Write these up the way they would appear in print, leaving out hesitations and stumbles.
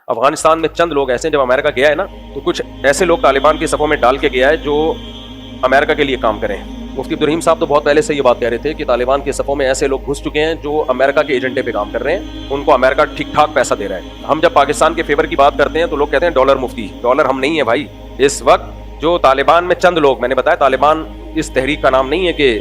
افغانستان میں چند لوگ ایسے ہیں، جب امریکہ گیا ہے نا تو کچھ ایسے لوگ طالبان کی صفوں میں ڈال کے گیا ہے جو امریکہ کے لیے کام کریں۔ مفتی عبدالرحیم صاحب تو بہت پہلے سے یہ بات کہہ رہے تھے کہ طالبان کی صفوں میں ایسے لوگ گھس چکے ہیں جو امریکہ کے ایجنڈے پہ کام کر رہے ہیں، ان کو امریکہ ٹھیک ٹھاک پیسہ دے رہا ہے۔ ہم جب پاکستان کے فیور کی بات کرتے ہیں تو لوگ کہتے ہیں ڈالر مفتی، ڈالر ہم نہیں ہیں بھائی۔ اس وقت جو طالبان میں چند لوگ، میں نے بتایا طالبان اس تحریک کا نام نہیں ہے کہ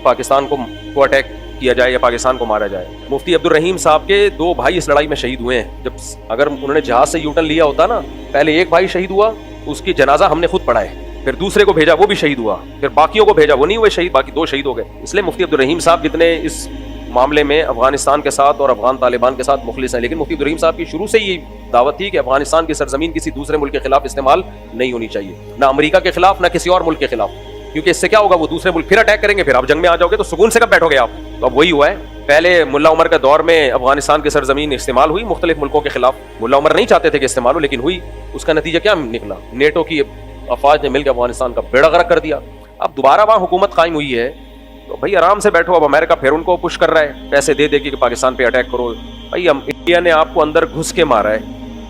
پاکستان کو اٹیک کیا جائے یا پاکستان کو مارا جائے۔ مفتی عبدالرحیم صاحب کے 2 بھائی اس لڑائی میں شہید ہوئے ہیں۔ جب اگر انہوں نے جہاز سے یوٹن لیا ہوتا نا، پہلے ایک بھائی شہید ہوا، اس کی جنازہ ہم نے خود پڑھا ہے، پھر دوسرے کو بھیجا وہ بھی شہید ہوا، پھر باقیوں کو بھیجا وہ نہیں ہوئے شہید، باقی 2 شہید ہو گئے۔ اس لیے مفتی عبدالرحیم صاحب جتنے اس معاملے میں افغانستان کے ساتھ اور افغان طالبان کے ساتھ مخلص ہیں، لیکن مفتی عبدالرحیم صاحب کی شروع سے یہ دعوت تھی کہ افغانستان کی سرزمین کسی دوسرے ملک کے خلاف استعمال نہیں ہونی چاہیے، نہ امریکہ کے خلاف نہ کسی اور ملک کے خلاف، کیونکہ اس سے کیا ہوگا، وہ دوسرے ملک پھر اٹیک کریں گے، پھر آپ جنگ میں آ جاؤ گے تو سکون سے کب بیٹھو گے آپ۔ تو اب وہی ہوا ہے، پہلے ملا عمر کے دور میں افغانستان کی سرزمین استعمال ہوئی مختلف ملکوں کے خلاف، ملا عمر نہیں چاہتے تھے کہ استعمال ہو لیکن ہوئی، اس کا نتیجہ کیا نکلا، نیٹو کی افواج نے مل کے افغانستان کا بیڑا غرق کر دیا۔ اب دوبارہ وہاں حکومت قائم ہوئی ہے تو بھائی آرام سے بیٹھو۔ اب امریکہ پھر ان کو پش کر رہا ہے پیسے دے کے کہ پاکستان پہ اٹیک کرو۔ بھائی انڈیا نے آپ کو اندر گھس کے مارا ہے،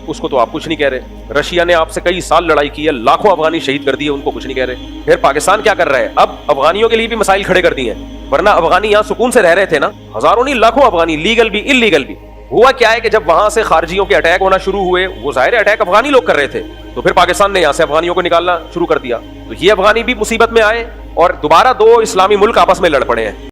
اس کو تو آپ کچھ نہیں کہہ رہے۔ رشیا نے آپ سے کئی سال لڑائی کی ہے، لاکھوں افغانی شہید کر دیے، ان کو کچھ نہیں کہہ رہے۔ پھر پاکستان کیا کر رہا ہے، اب افغانیوں کے لیے بھی مسائل کھڑے کر دیے ہیں، ورنہ افغانی یہاں سکون سے رہ رہے تھے نا، ہزاروں نہیں لاکھوں افغانی، لیگل بھی ان لیگل بھی۔ ہوا کیا ہے کہ جب وہاں سے خارجیوں کے اٹیک ہونا شروع ہوئے، وہ ظاہر اٹیک افغانی لوگ کر رہے تھے، تو پھر پاکستان نے یہاں سے افغانیوں کو نکالنا شروع کر دیا، تو یہ افغانی بھی مصیبت میں آئے اور دوبارہ 2 اسلامی ملک آپس میں لڑ پڑے ہیں۔